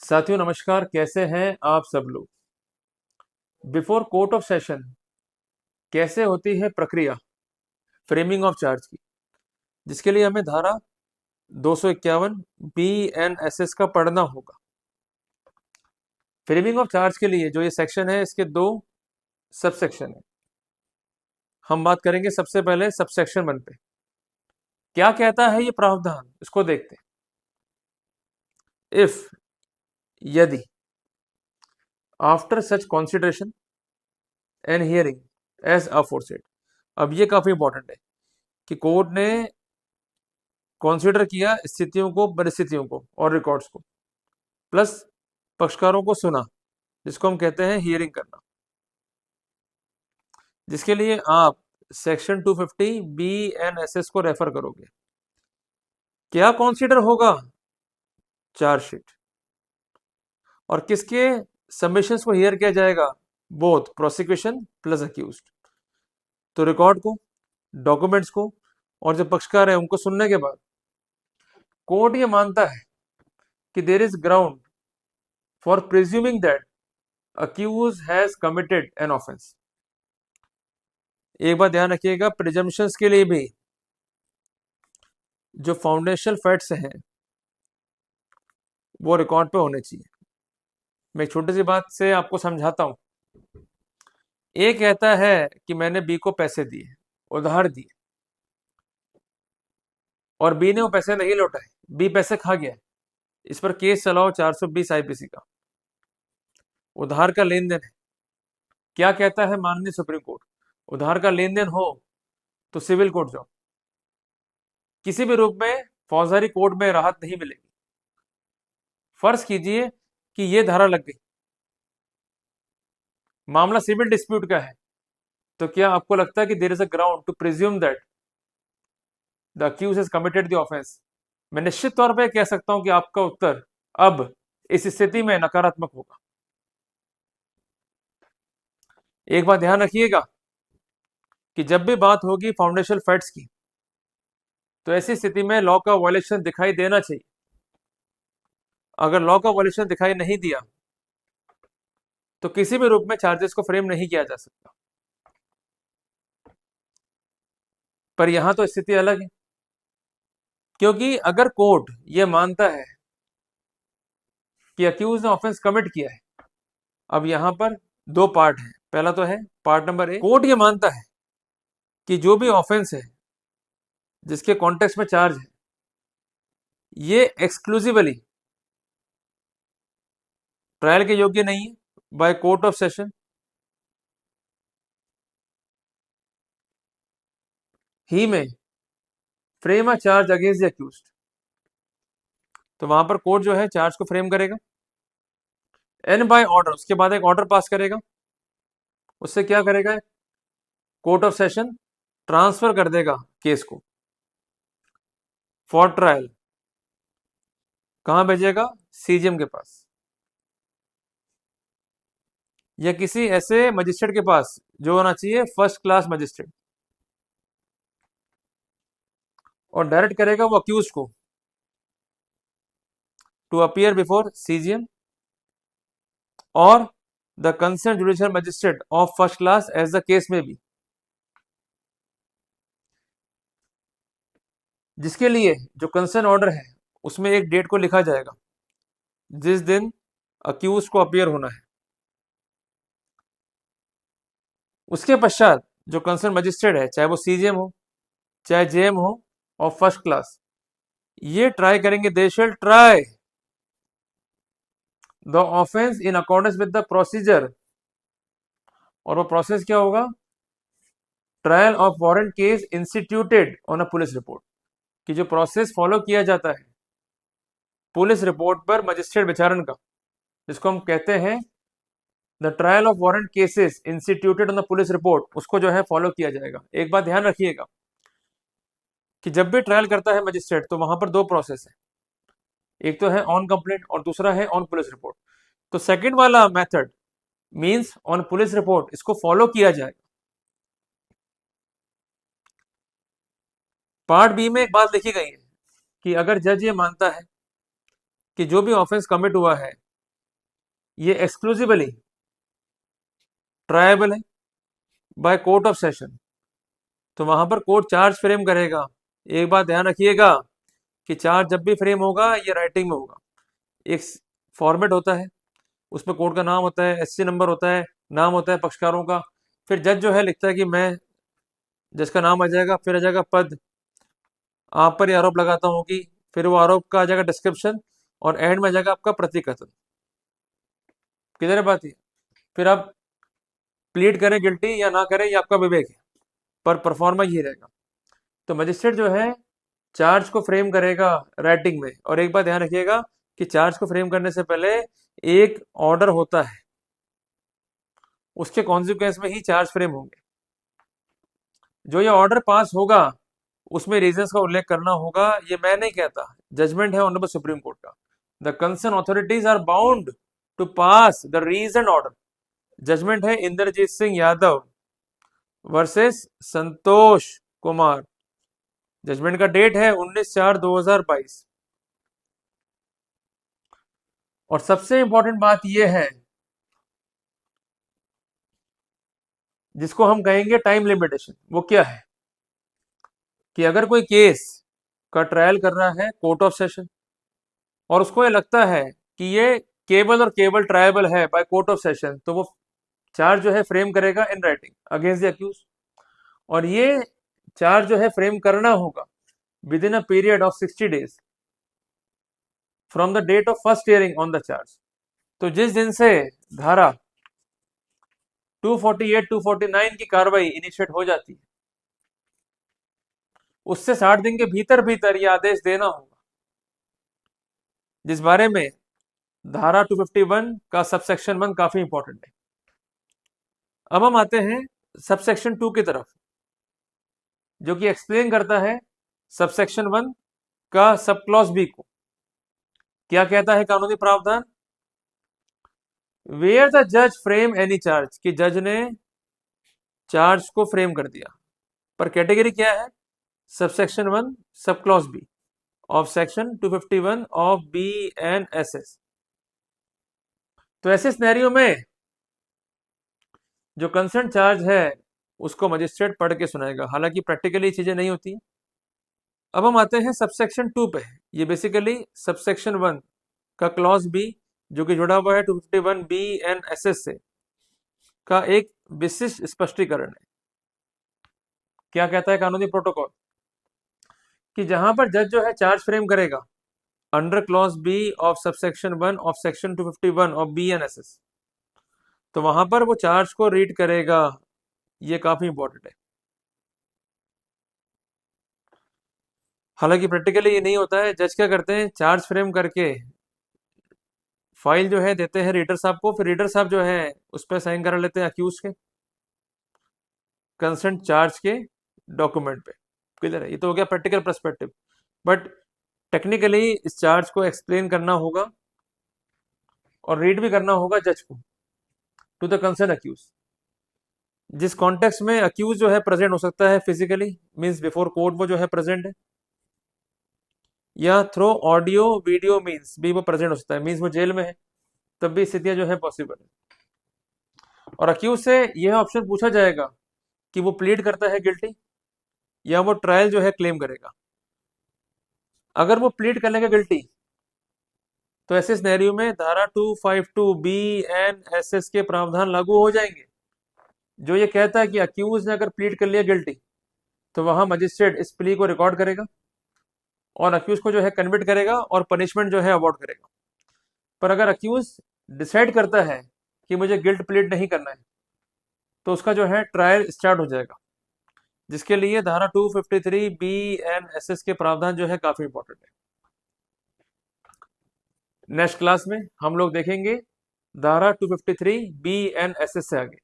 साथियों नमस्कार, कैसे हैं आप सब लोग। बिफोर कोर्ट ऑफ सेशन कैसे होती है प्रक्रिया फ्रेमिंग ऑफ चार्ज की, जिसके लिए हमें धारा 251 BENSS का पढ़ना होगा। फ्रेमिंग ऑफ चार्ज के लिए जो ये सेक्शन है, इसके दो सब सेक्शन है। हम बात करेंगे सबसे पहले सबसेक्शन 1 पे। क्या कहता है ये प्रावधान, इसको देखते हैं। इफ, यदि, after such consideration and hearing as aforesaid. अब ये काफी इंपॉर्टेंट है कि कोर्ट ने कॉन्सिडर किया स्थितियों को, परिस्थितियों को और रिकॉर्ड्स को, प्लस पक्षकारों को सुना, जिसको हम कहते हैं हियरिंग करना, जिसके लिए आप सेक्शन 250 BENSS को रेफर करोगे। क्या कॉन्सिडर होगा? चार्जशीट। और किसके सबमिशंस को हियर किया जाएगा? Both prosecution plus accused. तो रिकॉर्ड को, डॉक्यूमेंट्स को और जो पक्षकार है उनको सुनने के बाद कोर्ट ये मानता है कि there is ground for presuming that accused has committed an offense। एक बात ध्यान रखिएगा, प्रिजम्पशंस के लिए भी जो फाउंडेशनल फैक्ट्स हैं वो रिकॉर्ड पे होने चाहिए। मैं एक छोटी सी बात से आपको समझाता हूं। ए कहता है कि मैंने बी को पैसे दिए, उधार दिए, और बी ने वो पैसे नहीं लौटाए, बी पैसे खा गया। इस पर केस चलाओ 420 IPC का। उधार का लेन देन है। क्या कहता है माननीय सुप्रीम कोर्ट? उधार का लेन देन हो तो सिविल कोर्ट जाओ, किसी भी रूप में फौजदारी कोर्ट में राहत नहीं मिलेगी। फर्ज कीजिए कि ये धारा लग गई, मामला सिविल डिस्प्यूट का है, तो क्या आपको लगता है कि there is a ground to presume that the accused has committed the offence? मैं निश्चित तौर पर कह सकता हूं कि आपका उत्तर अब इस स्थिति में नकारात्मक होगा। एक बात ध्यान रखिएगा कि जब भी बात होगी फाउंडेशनल फैक्ट्स की, तो ऐसी स्थिति में लॉ का वायलेशन दिखाई देना चाहिए। अगर लॉ का वायलेशन दिखाई नहीं दिया तो किसी भी रूप में चार्जेस को फ्रेम नहीं किया जा सकता। पर यहां तो स्थिति अलग है, क्योंकि अगर कोर्ट यह मानता है कि अक्यूज ने ऑफेंस कमिट किया है, अब यहां पर दो पार्ट हैं। पहला तो है पार्ट नंबर ए, कोर्ट ये मानता है कि जो भी ऑफेंस है जिसके कॉन्टेक्स्ट में चार्ज है, ये एक्सक्लूसिवली ट्रायल के योग्य नहीं है बाय कोर्ट ऑफ सेशन। ही में frame a charge against the accused. तो वहां पर कोर्ट जो है चार्ज को फ्रेम करेगा, एंड बाय ऑर्डर, उसके बाद एक ऑर्डर पास करेगा। उससे क्या करेगा? कोर्ट ऑफ सेशन ट्रांसफर कर देगा केस को फॉर ट्रायल। कहां भेजेगा? CJM के पास, या किसी ऐसे मजिस्ट्रेट के पास जो होना चाहिए फर्स्ट क्लास मजिस्ट्रेट, और डायरेक्ट करेगा वो अक्यूज को टू अपीयर बिफोर CJM और the concern judicial magistrate of first class as the case में बी, जिसके लिए जो कंसर्न ऑर्डर है उसमें एक डेट को लिखा जाएगा जिस दिन अक्यूज को अपीयर होना है। उसके पश्चात जो कंसर्न मजिस्ट्रेट है, चाहे वो CJM हो चाहे JM हो और फर्स्ट क्लास, ये ट्राई करेंगे, they shall try the offence in accordance with the procedure. और वो प्रोसेस क्या होगा? Trial of warrant case instituted on a police report. कि जो प्रोसेस फॉलो किया जाता है पुलिस रिपोर्ट पर मजिस्ट्रेट विचारण का, जिसको हम कहते हैं the trial of warrant cases instituted on the police report, उसको जो है फॉलो किया जाएगा। एक बात ध्यान रखिएगा कि जब भी ट्रायल करता है मजिस्ट्रेट, तो वहां पर दो प्रोसेस है, एक तो है ऑन कंप्लेंट और दूसरा है ऑन पुलिस रिपोर्ट। तो सेकंड वाला method means on police report, इसको फॉलो किया जाएगा। पार्ट बी में एक बात लिखी गई है कि अगर जज ये मानता है कि जो भी ऑफेंस कमिट हुआ है ये एक्सक्लूसिवली ट्रायबल है बाय कोर्ट ऑफ सेशन। तो वहां पर कोर्ट चार्ज फ्रेम करेगा। एक बात ध्यान रखिएगा कि चार्ज जब भी फ्रेम होगा ये राइटिंग में होगा। एक फॉर्मेट होता है, उसमें कोर्ट का नाम होता है, एससी नंबर होता है, नाम होता है पक्षकारों का। फिर जज जो है लिखता है कि मैं, जज का नाम आ जाएगा, फिर आ जाएगा पद, आप पर ये आरोप लगाता हूं कि, फिर वो आरोप का आ जाएगा डिस्क्रिप्शन, और एंड में आ जाएगा आपका प्रतिकथन। किधर है बात ये? फिर आप प्लीड करें गिल्टी या ना करें, ये आपका विवेक है, पर परफॉर्मा ये रहेगा। तो मजिस्ट्रेट जो है चार्ज को फ्रेम करेगा राइटिंग में। और एक बात ध्यान रखिएगा कि चार्ज को फ्रेम करने से पहले एक ऑर्डर होता है, उसके कॉन्सिक्वेंस में ही चार्ज फ्रेम होंगे। जो ये ऑर्डर पास होगा उसमें रीजंस का उल्लेख करना होगा। ये मैं नहीं कहता, जजमेंट है ऑनरेबल सुप्रीम कोर्ट का। The concern authorities are bound to pass the reason order. Judgement है इंद्रजीत सिंह यादव वर्सेस संतोष कुमार। जजमेंट का डेट है 19/4/2022। और सबसे इंपॉर्टेंट बात यह है, जिसको हम कहेंगे टाइम लिमिटेशन, वो क्या है कि अगर कोई केस का ट्रायल कर रहा है कोर्ट ऑफ सेशन और उसको ये लगता है कि ये केवल और केवल ट्रायबल है बाय कोर्ट ऑफ सेशन, तो वो चार्ज जो है फ्रेम करेगा in writing against the accused. और ये चार्ज जो है फ्रेम करना होगा within a period of 60 days from the date of first hearing on the charge. तो जिस दिन से धारा 248 249 की कार्रवाई इनिशिएट हो जाती है, उससे 60 दिन के भीतर भीतर ये आदेश देना होगा, जिस बारे में धारा 251 का सबसेक्शन 1 काफी इंपॉर्टेंट है। अब हम आते हैं सबसेक्शन 2 की तरफ, जो कि एक्सप्लेन करता है सबसेक्शन 1 का सब क्लॉज बी को। क्या कहता है कानूनी प्रावधान? वेयर द जज फ्रेम एनी चार्ज, कि जज ने चार्ज को फ्रेम कर दिया, पर कैटेगरी क्या है? Subsection 1 sub clause B of section 251 of BNSS। तो ऐसे सिनेरियो में जो कंसर्न चार्ज है उसको मजिस्ट्रेट पढ़ के सुनाएगा, हालांकि प्रैक्टिकली चीजें नहीं होती। अब हम आते हैं सबसेक्शन 2 पे। ये बेसिकली सबसेक्शन 1 का क्लॉज बी, जो कि जुड़ा हुआ है 251 BNSS से, का एक विशिष्ट स्पष्टीकरण है। क्या कहता है कानूनी प्रोटोकॉल? कि जहां पर जज जो है चार्ज फ्रेम करेगा under clause B of subsection 1 of section 251 of BNSS, तो वहां पर वो चार्ज को रीड करेगा। ये काफी इंपॉर्टेंट है, हालांकि प्रैक्टिकली ये नहीं होता है। जज क्या करते हैं, चार्ज फ्रेम करके फाइल जो है देते हैं रीडर साहब को, फिर रीडर साहब जो है उस पर साइन करा लेते हैं अक्यूज के कंसेंट चार्ज के डॉक्यूमेंट पे। क्लियर है? ये तो हो गया प्रैक्टिकल पर्सपेक्टिव, बट टेक्निकली इस चार्ज को एक्सप्लेन करना होगा और रीड भी करना होगा जज को टू द कंसर्न अक्यूज। जिस कॉन्टेक्स्ट में अक्यूज जो है प्रेजेंट हो सकता है फिजिकली, मींस बिफोर कोर्ट वो जो है प्रेजेंट है, या थ्रो ऑडियो वीडियो मींस भी वो प्रेजेंट हो सकता है, मींस वो जेल में है, तब भी स्थितियां जो है पॉसिबल है। और अक्यूज से यह ऑप्शन पूछा जाएगा कि वो प्लीड करता है गिल्टी या वो ट्रायल जो है क्लेम करेगा। अगर वो प्लीड कर लेगा गिल्टी, तो ऐसे सिनेरियो में धारा 252 BNSS के प्रावधान लागू हो जाएंगे, जो ये कहता है कि अक्यूज ने अगर प्लीड कर लिया गिल्टी, तो वहां मजिस्ट्रेट इस प्ली को रिकॉर्ड करेगा और अक्यूज को जो है कन्विक्ट करेगा और पनिशमेंट जो है अवॉर्ड करेगा। पर अगर अक्यूज डिसाइड करता है कि मुझे गिल्ट प्लीड नहीं करना है, तो उसका जो है ट्रायल स्टार्ट हो जाएगा, जिसके लिए धारा 253 BNSS के प्रावधान जो है काफी इंपॉर्टेंट है। नेक्स्ट क्लास में हम लोग देखेंगे धारा 253 BNSS से आगे।